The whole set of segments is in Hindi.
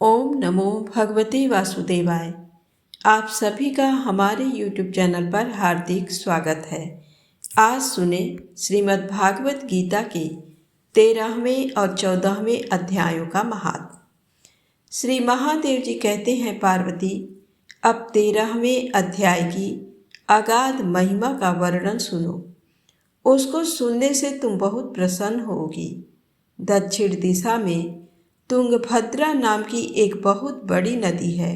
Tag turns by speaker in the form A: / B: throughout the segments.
A: ओम नमो भगवते वासुदेवाय। आप सभी का हमारे YouTube चैनल पर हार्दिक स्वागत है। आज सुने श्रीमद् भागवत गीता के 13वें और 14वें अध्यायों का महात्म्य। श्री महादेव जी कहते हैं, पार्वती, अब 13वें अध्याय की अगाध महिमा का वर्णन सुनो। उसको सुनने से तुम बहुत प्रसन्न होगी। दक्षिण दिशा में तुंगभद्रा नाम की एक बहुत बड़ी नदी है।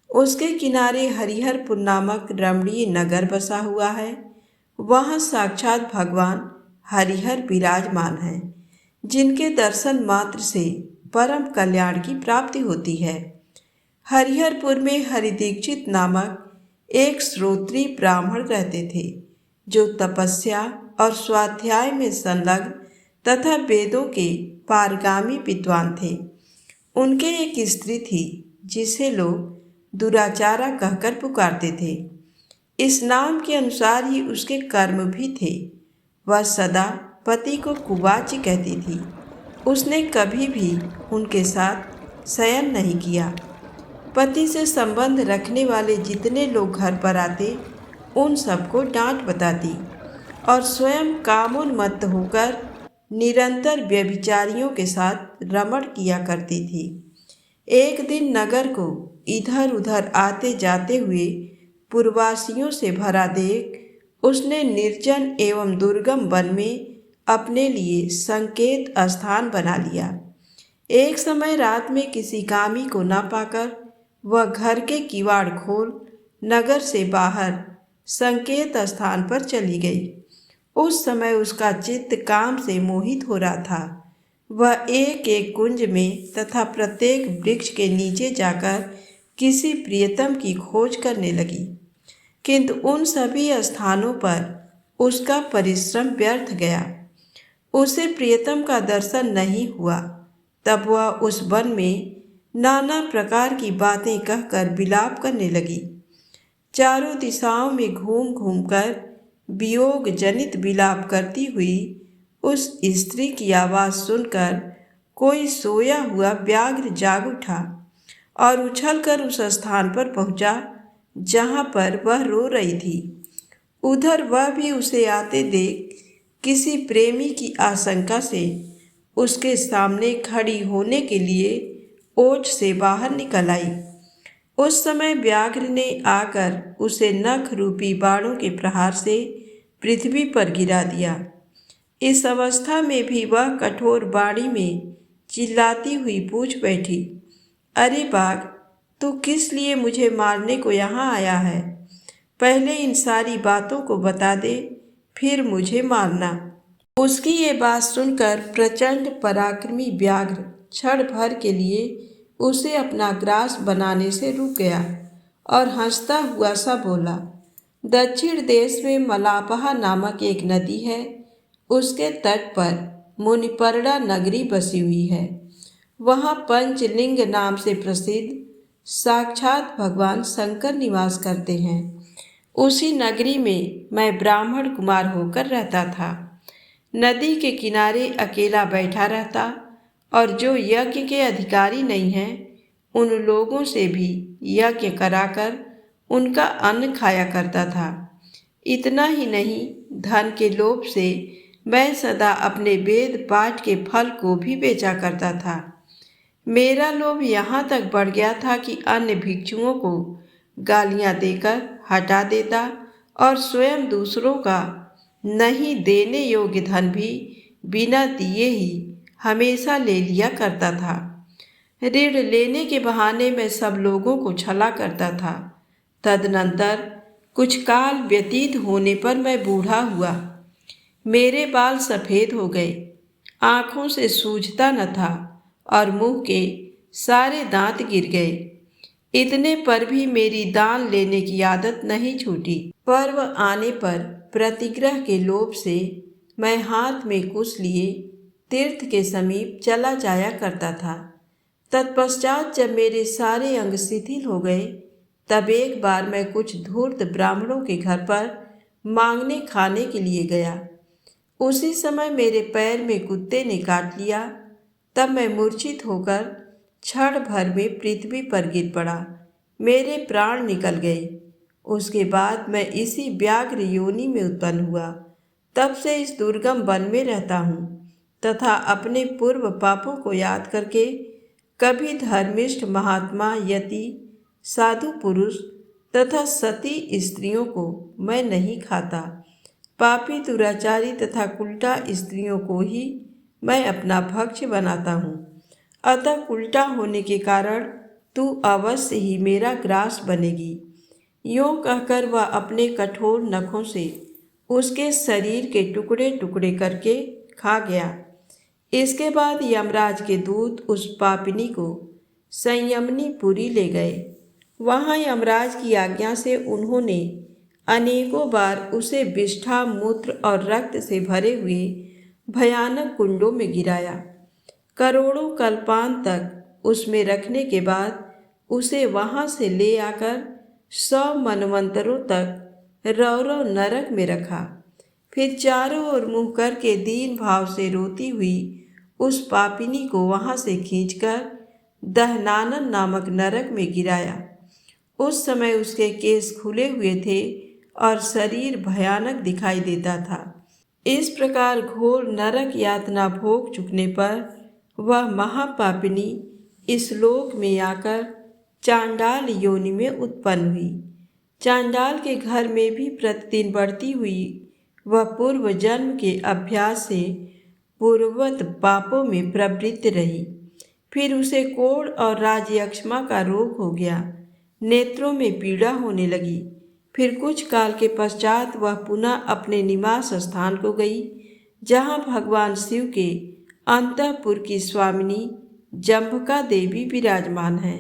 A: उसके किनारे हरिहरपुर नामक रमणीय नगर बसा हुआ है। वहाँ साक्षात भगवान हरिहर विराजमान हैं, जिनके दर्शन मात्र से परम कल्याण की प्राप्ति होती है। हरिहरपुर में हरिदीक्षित नामक एक श्रोत्री ब्राह्मण रहते थे, जो तपस्या और स्वाध्याय में संलग्न तथा वेदों के पारगामी विद्वान थे। उनके एक स्त्री थी, जिसे लोग दुराचारा कहकर पुकारते थे। इस नाम के अनुसार ही उसके कर्म भी थे। वह सदा पति को कुवाची कहती थी। उसने कभी भी उनके साथ शयन नहीं किया। पति से संबंध रखने वाले जितने लोग घर पर आते, उन सबको डांट बताती और स्वयं कामोन्मत्त होकर निरंतर व्यभिचारियों के साथ रमण किया करती थी। एक दिन नगर को इधर उधर आते जाते हुए पुरवासियों से भरा देख उसने निर्जन एवं दुर्गम वन में अपने लिए संकेत स्थान बना लिया। एक समय रात में किसी कामी को न पाकर वह घर के किवाड़ खोल नगर से बाहर संकेत स्थान पर चली गई। उस समय उसका चित्त काम से मोहित हो रहा था। वह एक एक कुंज में तथा प्रत्येक वृक्ष के नीचे जाकर किसी प्रियतम की खोज करने लगी, किंतु उन सभी स्थानों पर उसका परिश्रम व्यर्थ गया। उसे प्रियतम का दर्शन नहीं हुआ। तब वह उस वन में नाना प्रकार की बातें कहकर विलाप करने लगी। चारों दिशाओं में घूम घूमकर वियोग जनित विलाप करती हुई उस स्त्री की आवाज़ सुनकर कोई सोया हुआ व्याघ्र जाग उठा और उछलकर उस स्थान पर पहुंचा जहां पर वह रो रही थी। उधर वह भी उसे आते देख किसी प्रेमी की आशंका से उसके सामने खड़ी होने के लिए ओज से बाहर निकल आई। उस समय व्याघ्र ने आकर उसे नख रूपी बाणों के प्रहार से पृथ्वी पर गिरा दिया। इस अवस्था में भी वह कठोर बाणी में चिल्लाती हुई पूछ बैठी, अरे बाघ, तू किस लिए मुझे मारने को यहाँ आया है? पहले इन सारी बातों को बता दे, फिर मुझे मारना। उसकी ये बात सुनकर प्रचंड पराक्रमी व्याघ्र क्षण भर के लिए उसे अपना ग्रास बनाने से रुक गया और हंसता हुआ सा बोला, दक्षिण देश में मलापहा नामक एक नदी है। उसके तट पर मुनिपर्णा नगरी बसी हुई है। वहाँ पंचलिंग नाम से प्रसिद्ध साक्षात भगवान शंकर निवास करते हैं। उसी नगरी में मैं ब्राह्मण कुमार होकर रहता था। नदी के किनारे अकेला बैठा रहता और जो यज्ञ के अधिकारी नहीं हैं, उन लोगों से भी यज्ञ कराकर उनका अन्न खाया करता था। इतना ही नहीं, धन के लोभ से मैं सदा अपने वेद पाठ के फल को भी बेचा करता था। मेरा लोभ यहाँ तक बढ़ गया था कि अन्य भिक्षुओं को गालियाँ देकर हटा देता और स्वयं दूसरों का नहीं देने योग्य धन भी बिना दिए ही हमेशा ले लिया करता था। ऋण लेने के बहाने मैं सब लोगों को छला करता था। तदनंतर कुछ काल व्यतीत होने पर मैं बूढ़ा हुआ। मेरे बाल सफ़ेद हो गए, आँखों से सूझता न था और मुंह के सारे दांत गिर गए। इतने पर भी मेरी दान लेने की आदत नहीं छूटी। पर्व आने पर प्रतिग्रह के लोभ से मैं हाथ में कुश लिए तीर्थ के समीप चला जाया करता था। तत्पश्चात जब मेरे सारे अंग शिथिल हो गए, तब एक बार मैं कुछ धूर्त ब्राह्मणों के घर पर मांगने खाने के लिए गया। उसी समय मेरे पैर में कुत्ते ने काट लिया। तब मैं मूर्छित होकर क्षण भर में पृथ्वी पर गिर पड़ा। मेरे प्राण निकल गए। उसके बाद मैं इसी व्याघ्र योनि में उत्पन्न हुआ। तब से इस दुर्गम वन में रहता हूँ तथा अपने पूर्व पापों को याद करके कभी धर्मिष्ठ महात्मा, यति, साधु पुरुष तथा सती स्त्रियों को मैं नहीं खाता। पापी, दुराचारी तथा उल्टा स्त्रियों को ही मैं अपना भक्ष्य बनाता हूँ। अतः उल्टा होने के कारण तू अवश्य ही मेरा ग्रास बनेगी। यूँ कहकर वह अपने कठोर नखों से उसके शरीर के टुकड़े टुकड़े करके खा गया। इसके बाद यमराज के दूत उस पापिनी को संयमनीपुरी ले गए। वहाँ यमराज की आज्ञा से उन्होंने अनेकों बार उसे विष्ठा, मूत्र और रक्त से भरे हुए भयानक कुंडों में गिराया। करोड़ों कल्पांत तक उसमें रखने के बाद उसे वहाँ से ले आकर 100 मनवंतरों तक रौरव नरक में रखा। फिर चारों ओर मुँह करके दीन भाव से रोती हुई उस पापिनी को वहाँ से खींचकर दहनानन नामक नरक में गिराया। उस समय उसके केस खुले हुए थे और शरीर भयानक दिखाई देता था। इस प्रकार घोर नरक यातना भोग चुकने पर वह महापापिनी इस लोक में आकर चांडाल योनि में उत्पन्न हुई। चांडाल के घर में भी प्रतिदिन बढ़ती हुई वह पूर्व जन्म के अभ्यास से पूर्ववत पापों में प्रवृत्त रही। फिर उसे कोढ़ और राजयक्ष्मा का रोग हो गया। नेत्रों में पीड़ा होने लगी। फिर कुछ काल के पश्चात वह पुनः अपने निवास स्थान को गई, जहाँ भगवान शिव के अंतःपुर की स्वामिनी जम्भका देवी विराजमान है।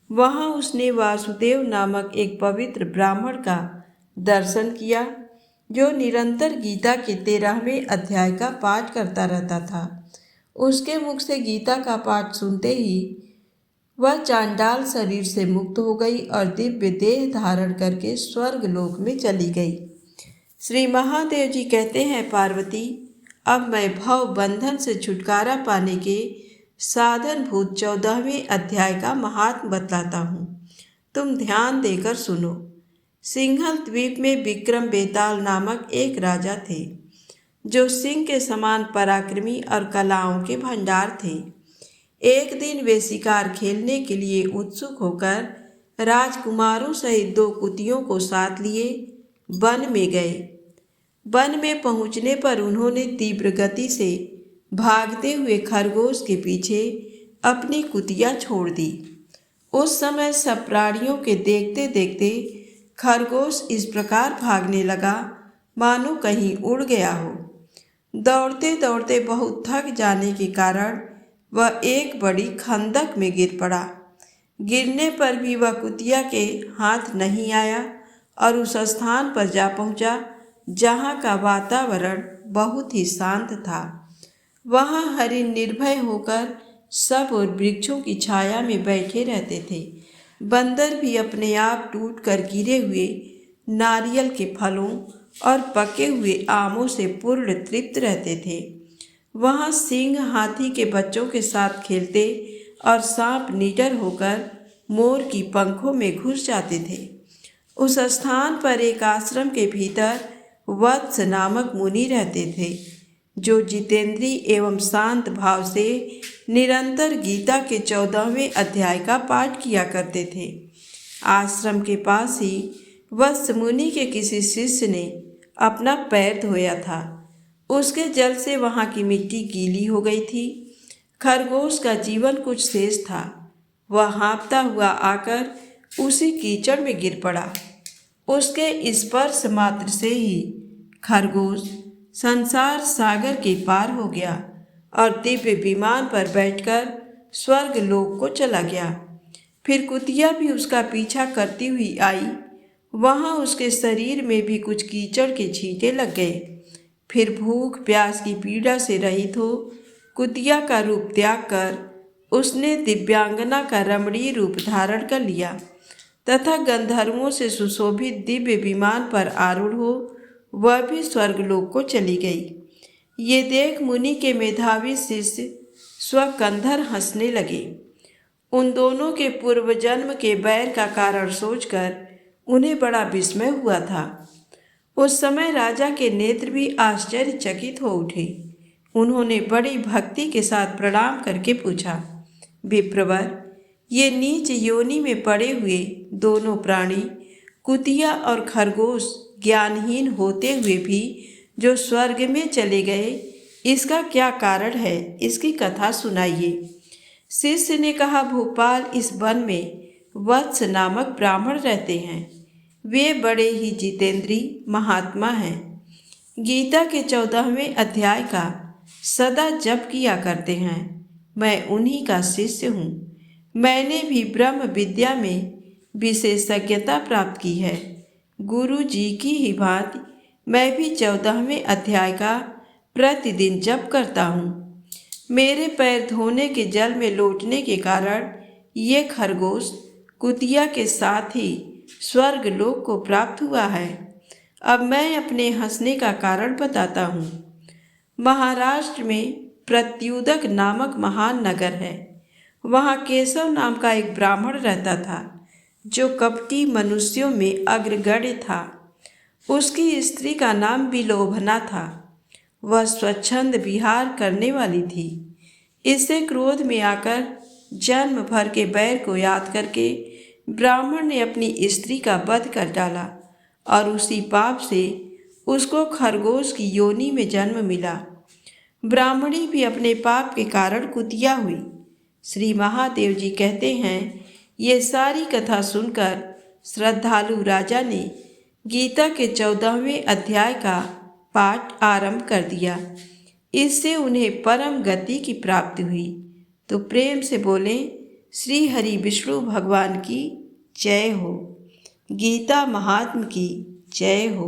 A: वहाँ उसने वासुदेव नामक एक पवित्र ब्राह्मण का दर्शन किया, जो निरंतर गीता के 13वें अध्याय का पाठ करता रहता था। उसके मुख से गीता का पाठ सुनते ही वह चांडाल शरीर से मुक्त हो गई और दिव्य देह धारण करके स्वर्ग लोक में चली गई। श्री महादेव जी कहते हैं, पार्वती, अब मैं भव बंधन से छुटकारा पाने के साधनभूत 14वें अध्याय का महात्म बतलाता हूँ। तुम ध्यान देकर सुनो। सिंहल द्वीप में विक्रम बेताल नामक एक राजा थे, जो सिंह के समान पराक्रमी और कलाओं के भंडार थे। एक दिन वे शिकार खेलने के लिए उत्सुक होकर राजकुमारों सहित 2 कुतियों को साथ लिए वन में गए। वन में पहुंचने पर उन्होंने तीव्र गति से भागते हुए खरगोश के पीछे अपनी कुतिया छोड़ दी। उस समय सब प्राणियों के देखते देखते खरगोश इस प्रकार भागने लगा मानो कहीं उड़ गया हो। दौड़ते दौड़ते बहुत थक जाने के कारण वह एक बड़ी खंदक में गिर पड़ा। गिरने पर भी वह कुतिया के हाथ नहीं आया और उस स्थान पर जा पहुंचा जहाँ का वातावरण बहुत ही शांत था। वहाँ हरिण निर्भय होकर सब और वृक्षों की छाया में बैठे रहते थे। बंदर भी अपने आप टूट कर गिरे हुए नारियल के फलों और पके हुए आमों से पूर्ण तृप्त रहते थे। वहाँ सिंह हाथी के बच्चों के साथ खेलते और सांप निडर होकर मोर की पंखों में घुस जाते थे। उस स्थान पर एक आश्रम के भीतर वत्स नामक मुनि रहते थे, जो जितेंद्रीय एवं शांत भाव से निरंतर गीता के 14वें अध्याय का पाठ किया करते थे। आश्रम के पास ही वत्स मुनि के किसी शिष्य ने अपना पैर धोया था। उसके जल से वहाँ की मिट्टी गीली हो गई थी। खरगोश का जीवन कुछ शेष था। वह हाँफता हुआ आकर उसी कीचड़ में गिर पड़ा। उसके स्पर्श मात्र से ही खरगोश संसार सागर के पार हो गया और दिव्य विमान पर बैठकर स्वर्ग लोक को चला गया। फिर कुतिया भी उसका पीछा करती हुई आई। वहाँ उसके शरीर में भी कुछ कीचड़ के छींटे लग गए। फिर भूख प्यास की पीड़ा से रहित हो कुतिया का रूप त्याग कर उसने दिव्यांगना का रमणीय रूप धारण कर लिया तथा गंधर्वों से सुशोभित दिव्य विमान पर आरूढ़ हो वह भी स्वर्गलोक को चली गई। ये देख मुनि के मेधावी शिष्य स्वकंधर हंसने लगे। उन दोनों के पूर्व जन्म के बैर का कारण सोचकर उन्हें बड़ा विस्मय हुआ था। उस समय राजा के नेत्र भी आश्चर्यचकित हो उठे। उन्होंने बड़ी भक्ति के साथ प्रणाम करके पूछा, विप्रवर, ये नीच योनि में पड़े हुए दोनों प्राणी कुतिया और खरगोश ज्ञानहीन होते हुए भी जो स्वर्ग में चले गए, इसका क्या कारण है? इसकी कथा सुनाइए। शिष्य ने कहा, भोपाल इस वन में वत्स नामक ब्राह्मण रहते हैं। वे बड़े ही जितेंद्री महात्मा हैं। गीता के 14वें अध्याय का सदा जप किया करते हैं। मैं उन्हीं का शिष्य हूँ। मैंने भी ब्रह्म विद्या में विशेषज्ञता प्राप्त की है। गुरु जी की ही भांति मैं भी 14वें अध्याय का प्रतिदिन जप करता हूँ। मेरे पैर धोने के जल में लौटने के कारण ये खरगोश कुतिया के साथ ही स्वर्ग लोक को प्राप्त हुआ है। अब मैं अपने हंसने का कारण बताता हूँ। महाराष्ट्र में प्रत्युदक नामक महान नगर है। वहाँ केशव नाम का एक ब्राह्मण रहता था, जो कपटी मनुष्यों में अग्रगण्य था। उसकी स्त्री का नाम विलोभना था। वह स्वच्छंद विहार करने वाली थी। इससे क्रोध में आकर जन्म भर के बैर को याद करके ब्राह्मण ने अपनी स्त्री का वध कर डाला और उसी पाप से उसको खरगोश की योनि में जन्म मिला। ब्राह्मणी भी अपने पाप के कारण कुतिया हुई। श्री महादेव जी कहते हैं, ये सारी कथा सुनकर श्रद्धालु राजा ने गीता के 14वें अध्याय का पाठ आरंभ कर दिया। इससे उन्हें परम गति की प्राप्ति हुई। तो प्रेम से बोलें, श्री हरि विष्णु भगवान की जय हो। गीता महात्म की जय हो।